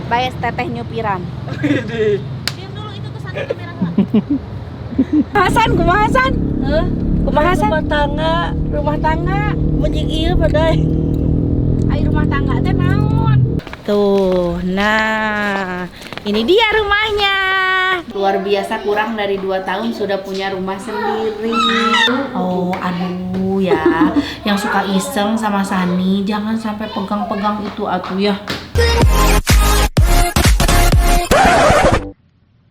Baik teteh nyupiran. Diam dulu, itu tuh sana kamera nggak? Hasan, kumaha Hasan? Kumaha Hasan? Rumah tangga Menjing ieu padai. Ai rumah tangga teh naon? Tuh, nah ini dia rumahnya. Luar biasa, kurang dari 2 tahun sudah punya rumah sendiri. Oh, aduh ya, yang suka iseng sama Sani jangan sampai pegang-pegang itu atuh ya.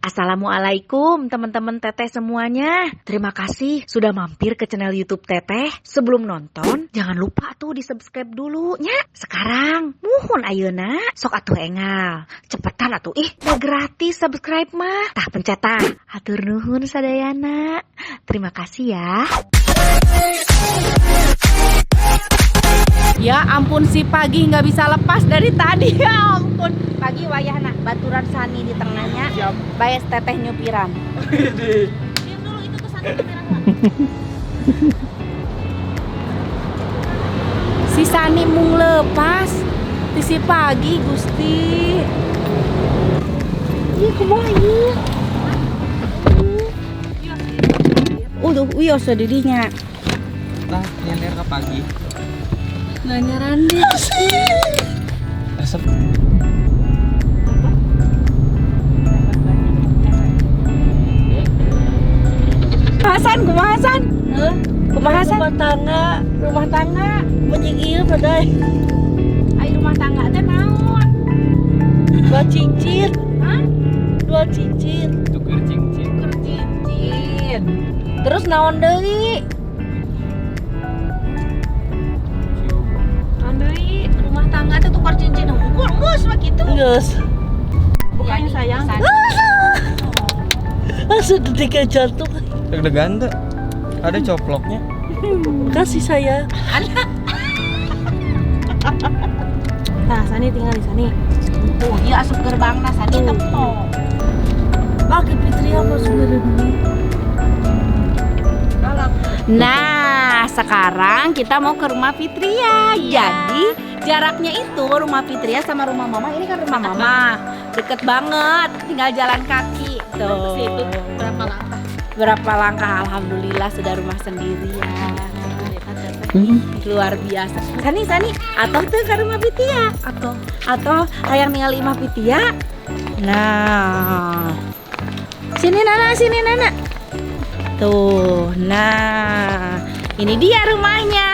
Assalamualaikum teman-teman Teteh semuanya. Terima kasih sudah mampir ke channel YouTube Teteh. Sebelum nonton, jangan lupa tuh di subscribe dulu nya. Sekarang, muhun ayeuna sok atuh engal. Cepetan atuh udah gratis subscribe mah. Tah pencet tah. Hatur nuhun sadayana. Terima kasih ya. Ya ampun, si Pagi nggak bisa lepas dari tadi. Ya ampun, Pagi wayahna baturan Sani di tengahnya. Baik teteh nyupiran. Diam dulu, itu tuh sana kamera nggak? Si Sani mung lepas di si Pagi Gusti. Iya kumaha ieu? Udah wios didinya. Nah, nyender ke pagi. Nanya Randi. Resep. Hasan, kumaha Hasan? Kumaha Hasan? Rumah tangga Menjing ieu padai. Ai rumah tangga teh naon? 2 cincin. Hah? 2 cincin. Tuker cincin. Tuker cincin. Terus naon deui? Andai rumah tangga tuh tukar cincin. Geus mah kitu. Geus. Bukannya sayang. Asa detik jantung. Deg-degan tuh. Ada coploknya. Kasih saya. Nah, Sani tinggal di sini. Tuh, iya asup gerbangna Sani tempo. Pakai Fitri apa sebenarnya? Nah, sekarang kita mau ke rumah Fitria. Jadi, jaraknya itu rumah Fitria sama rumah Mama. Ini kan rumah Mama. Deket banget, tinggal jalan kaki. Tuh. Situ berapa langkah? Berapa langkah, alhamdulillah sudah rumah sendiri ya. Luar biasa. Sani, atau tuh ke rumah Fitria. Atau hayang tinggal imah Fitria. Nah. Sini Nana. Tuh, nah ini dia rumahnya.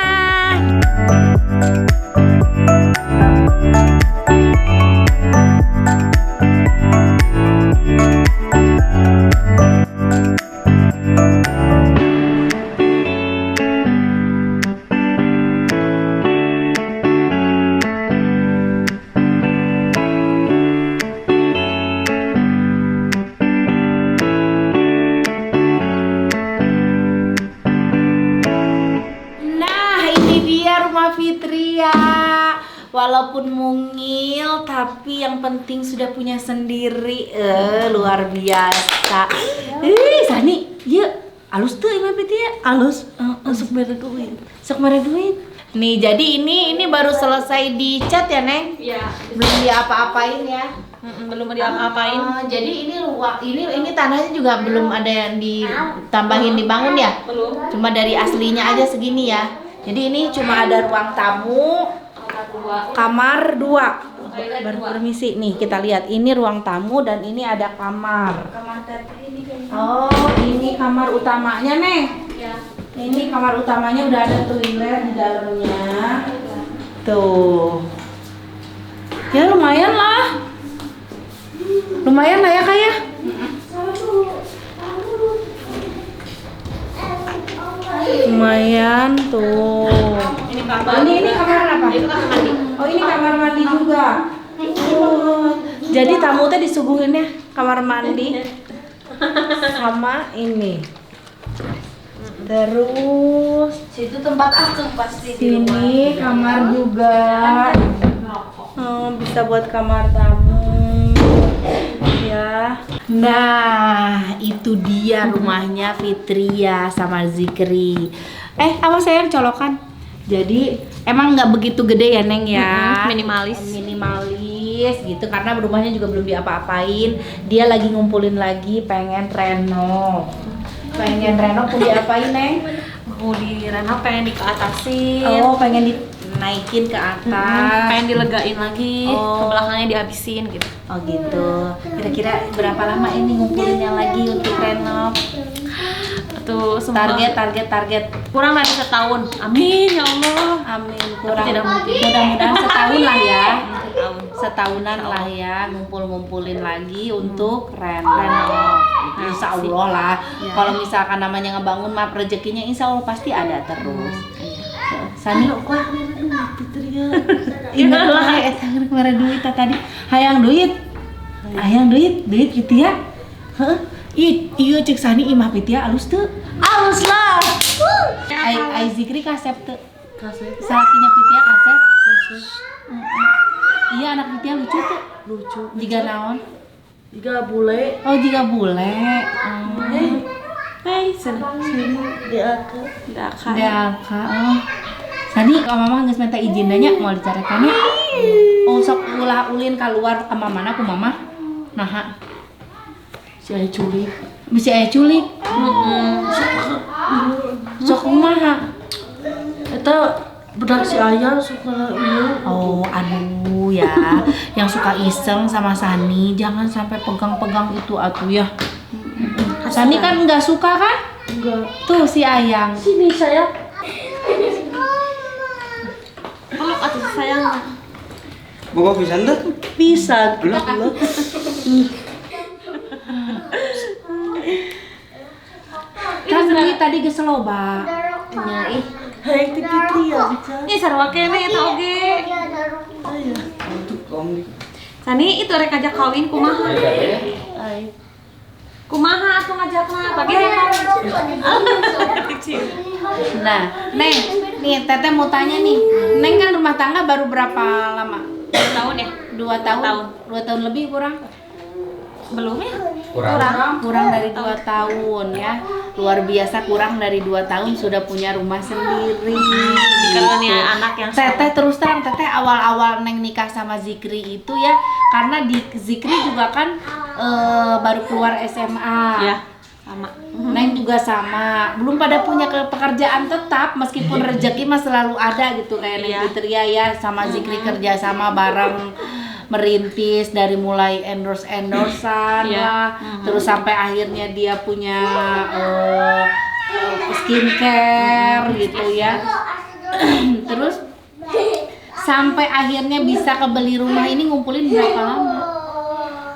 Fitria, walaupun mungil tapi yang penting sudah punya sendiri. Luar biasa. Sani, yuk alus tuh imah Fitria. Alus, sok mere duit. Nih, jadi ini baru selesai dicat ya, Neng? Iya. Belum diapa-apain ya. Belum diapa-apain. Jadi ini tanahnya juga belum ada yang ditambahin dibangun ya? Belum. Cuma dari aslinya aja segini ya. Jadi ini cuma ada ruang tamu, kamar 2. Baru permisi nih, kita lihat ini ruang tamu dan ini ada kamar. Oh, ini kamar utamanya, Neng. Ya. Ini kamar utamanya udah ada toilet di dalamnya. Tuh. Ya lumayan lah. Lumayan lah ya, Kak ya. Lumayan tuh. Ini kamar. Ini kamar apa? Itu kamar mandi. Oh, ini kamar mandi juga. Oh, jadi tamu teh disuguhinnya kamar mandi sama ini. Terus Situ tempat asuh pasti di rumah. sini kamar juga. Oh, bisa buat kamar tamu. Ya. Nah, itu dia rumahnya Fitria sama Zikri. Apa sayang colokan? Jadi emang nggak begitu gede ya Neng ya? Minimalis. Minimalis. beres gitu karena rumahnya juga belum diapa-apain. Dia lagi ngumpulin lagi pengen renov. Pengen renov mau diapain, Neng? Mau direnov, pengen dikeatasin. Oh, pengen dinaikin ke atas. Pengen dilegain lagi, Oh. ke belakangnya dihabisin gitu. Oh gitu. Kira-kira berapa lama ini ngumpulinnya lagi untuk renov? Tuh semua Target. kurang dari setahun. Amin ya Allah. Amin. Tapi tidak mungkin. Mudah-mudahan setahun lah ya. Setahun. Setahunan lah ya ngumpulin lagi untuk renov. Insya Allah lah. Ya. Kalau misalkan namanya ngebangun mah rezekinya insya Allah pasti ada terus. Sani, ingat lah kemarin duit tadi. Hayang duit gitu ya. Iya cek Sani imah pitia alus tuh. Alus lah. Ai zikri kasep tuh. Salakinya pitia kasep. Iya anak pitia lucu tuh. Lucu. Jika naon? Jika bule, Oh jika bule. Hai, sini. diangkat. Dealka. Oh. Sani ka mama geus minta izin nya mau dicarekan ya. Oh sok ulah ulin keluar ka mamana ku mama. Naha. Si Ayah culik. Bisa aya culik. Sok kumaha? Eta bedak si Ayah suka ieu. Oh, aduh ya, yang suka iseng sama Sani jangan sampai pegang-pegang itu atuh ya. Sani kan nggak suka kan? Enggak. Tuh si Ayang. Sini saya. Peluk atuh sayang. Boga pisan tuh. Bisa. Belum. Kan tadi geus loba. Nya ih. Hai Fitri ya bicara. Ih sarua kene eta oge. Ayah. Untuk kom di. Sani itu rek ngajak kawin kumaha? Ay. Kumaha atuh ngajakna? Bagi Nah, Neng, nih Teteh mau tanya nih. Neng kan rumah tangga baru berapa lama? 2 tahun ya? 2 tahun. Tahun. 2 tahun lebih kurang? Belum ya? Kurang dari 2 tahun ya. Luar biasa kurang dari 2 tahun sudah punya rumah sendiri. Dikaruniai anak yang Teteh terus terang Teteh awal-awal Neng nikah sama Zikri itu ya karena di Zikri juga kan baru keluar SMA. ya sama. Neng juga sama, belum pada punya pekerjaan tetap meskipun rezeki mah selalu ada gitu kayak Neng Iya. Fitria ya sama Zikri kerja sama bareng merintis dari mulai endorse-endorsean Iya. lah, terus sampai akhirnya dia punya skincare gitu ya. Terus sampai akhirnya bisa kebeli rumah ini ngumpulin berapa lama?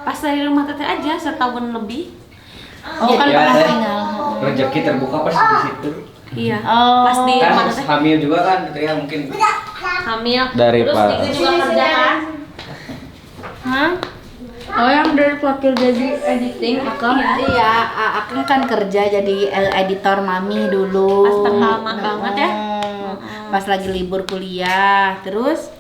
Pas dari rumah teteh aja setahun lebih. Oh kan Iya, pernah Teh. tinggal. Rezeki terbuka pas di situ. Iya. Oh. Pas di Kan rumah teteh hamil juga kan Fitria mungkin. hamil. Dari Terus Pak. Diki juga kerja kan? Hah? Oh yang dari wakil jadi editing akang. Iya, Akang kan kerja jadi editor Mami dulu. Pas pertama banget ya. Pas lagi libur kuliah, terus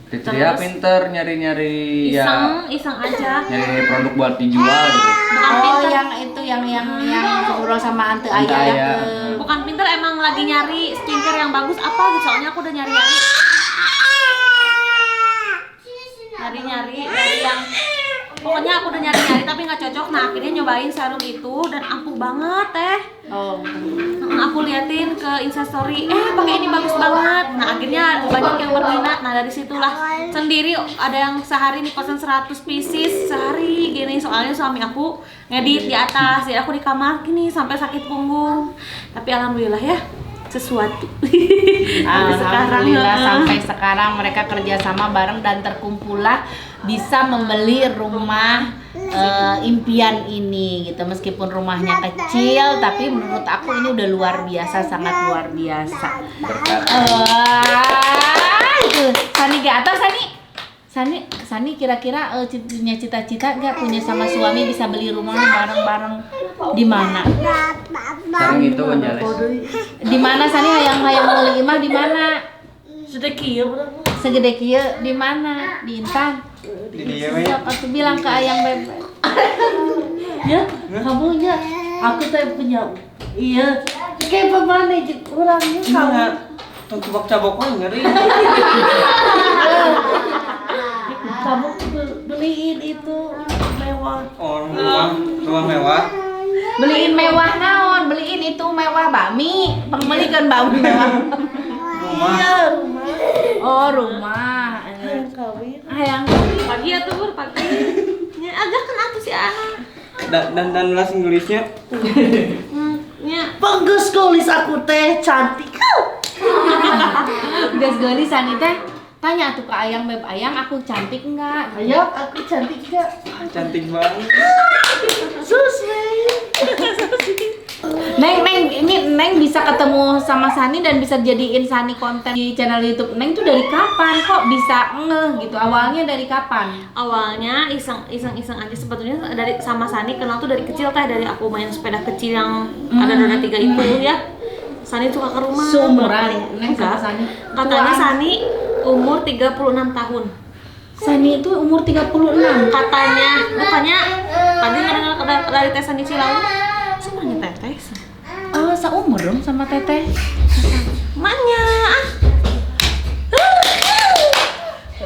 Fitria pinter nyari-nyari Iseng aja. nyari produk buat dijual gitu. Bukan pinter. yang itu yang ngobrol sama Ante Ante Ayah Ayah. Bukan pinter, emang lagi nyari skincare yang bagus apa gitu. Soalnya aku udah nyari-nyari dari yang pokoknya aku udah nyari-nyari tapi nggak cocok. Nah akhirnya nyobain serum itu dan ampuh banget teh. Oh. Aku liatin ke Instastory, pakai ini bagus banget. Nah akhirnya banyak yang berminat. Nah dari situlah sendiri ada yang sehari nih pesan 100 pieces sehari gini. Soalnya suami aku ngedit di atas, jadi aku di kamar gini sampai sakit punggung. Tapi alhamdulillah ya sesuatu. Sampai Alhamdulillah ya. sampai sekarang mereka kerjasama bareng dan terkumpullah bisa membeli rumah impian ini gitu. Meskipun rumahnya kecil tapi menurut aku ini udah luar biasa, sangat luar biasa. Berkat. Itu Sani gak atau Sani kira-kira punya cita-cita gak punya sama suami bisa beli rumah bareng-bareng di mana? Sekarang itu Gonjales. Di mana Sani hayang beli imah di mana? Sudah kia berapa? Segede kieu di mana? Di Intan. Di dia we. Sok atuh bilang ke Ayang Bebe. Ya, kamu nya. Aku teh punya. Iya. Kayak pemane orangnya kamu. Enggak. Untuk cabok mah ngeri. kamu beliin itu mewah. Oh, rumah mewah. Beliin mewah naon, beliin itu mewah bakmi, pembelikan bakmi mewah. Iya, rumah. Oh rumah. Yang kawin. Hayang Pagi ya tuh, Bur, pagi. Ya, agak kan atuh si anak. Dan bahasa Inggrisnya. Ya. Bagus kulis aku teh cantik. Gas geulis Sani teh. Tanya tuh ke Ayang, Beb Ayang aku cantik enggak? Ayo, aku cantik gak? Cantik banget. Susmei. Neng, ini Neng bisa ketemu sama Sani dan bisa jadiin Sani konten di channel YouTube Neng tuh dari kapan kok bisa ngeh gitu? Awalnya dari kapan? Awalnya iseng aja sebetulnya dari sama Sani kenal tuh dari kecil teh, dari aku main sepeda kecil yang ada roda 3 itu ya. Sani suka ke rumah. Seumuran Neng sama Enggak. Sani. Katanya Sani umur 36 tahun. Sani itu umur 36. Katanya, bukannya tadi ngedengar dari Teh Sani Cilawu. Semuanya Teteh. Oh, seumur dong sama Teteh. Maknya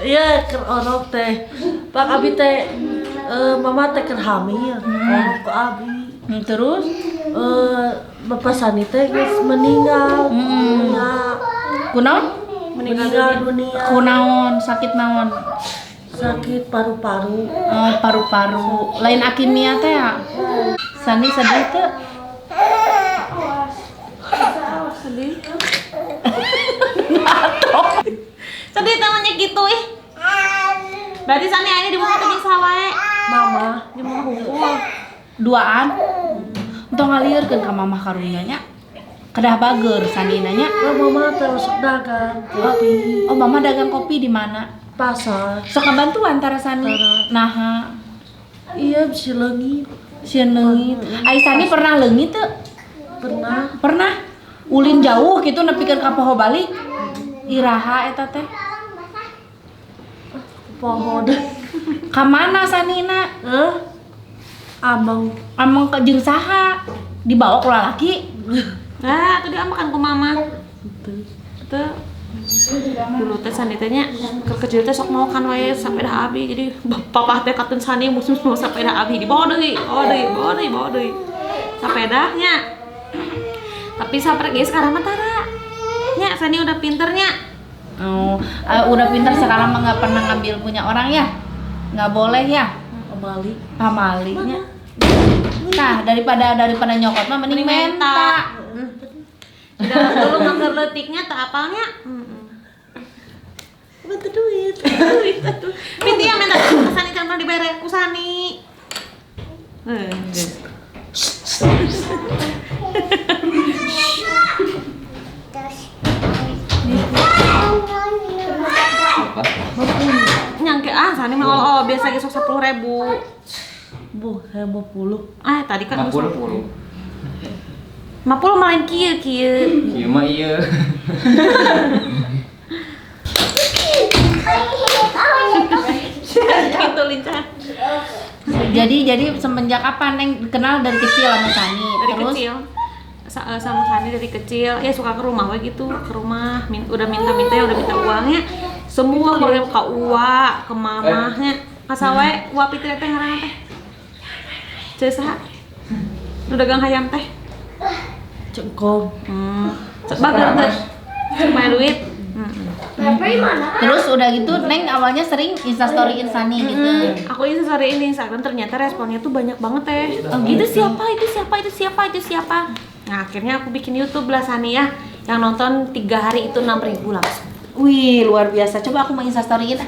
Iya, ker orok teh. Pak Abi teh mama teh ker hamil. Orok ke Abi. Terus Bapak Sani teh geus meninggal. kunaon? Meninggal dunia. Kunaon sakit naon? Sakit paru-paru. Oh, paru-paru. Lain akimia teh ya? Sani sedih teh. sedih. Sedih namanya gitu ih. Berarti Sani akhirnya di rumah tadi sawae. Mama. Di rumah hukum. Duaan. Entong ngalirkeun ka mamah karunya nya. Kedah bager Sani nanya. Mama terus dagang kopi. Oh, mama dagang kopi di mana? Pasar. Sok bantu antara Sani. Nah, Iya, bisa leungit. sieun leungit. Ai Sani pernah leungit teu? Pernah. Pernah. Ulin jauh gitu nepikeun ka poho balik. Iraha eta teh. Pohon. Ka mana Sanina? Amang. Amang ke jeung saha? Dibawa ku lalaki? Nah, tadi makan ke mama. Tuh. Dulu teh Sani teh nya keur kecil teh sok mau kan wae sapeda abi. Jadi papa teh katen Sani musim mau sapeda abi dibawa deui, bawa deui. Sapedanya. Tapi sapeda geus sekarang mah tara. Nya Sani udah pinternya. Oh, udah pintar sekarang mah nggak pernah ngambil punya orang ya? Nggak boleh ya? Pamali. Pamalinya. Nah, daripada nyokot mah mending menta. Dulu nganggur letiknya tak apalnya. Bantu duit. Pinti yang minta Sani kan dibere ku Sani. Nyangke Sani mah biasa ge sok 10.000. Bu, 50. Tadi kan 50. 50 main kieu. Iya mah iya. Gitu lincah. Jadi semenjak kapan Neng kenal dari kecil sama Sani? Dari Terus kecil. Sama Sani dari kecil ya suka ke rumah we gitu, ke rumah udah minta uangnya. Semua keluarga ka uwa, ke mamahnya. Asa we uwa pitri teh ngaranna teh. Ceuk saha? Nu dagang hayam teh. Cengkong. Bager teh. Main duit. Terus udah gitu Neng awalnya sering instastoryin Sani gitu. Aku instastoryin di Instagram, ternyata responnya tuh banyak banget teh. Itu siapa? Nah akhirnya aku bikin YouTube lah Sani ya. Yang nonton 3 hari itu 6.000 langsung. Wih, luar biasa. Coba aku mau instastoryin.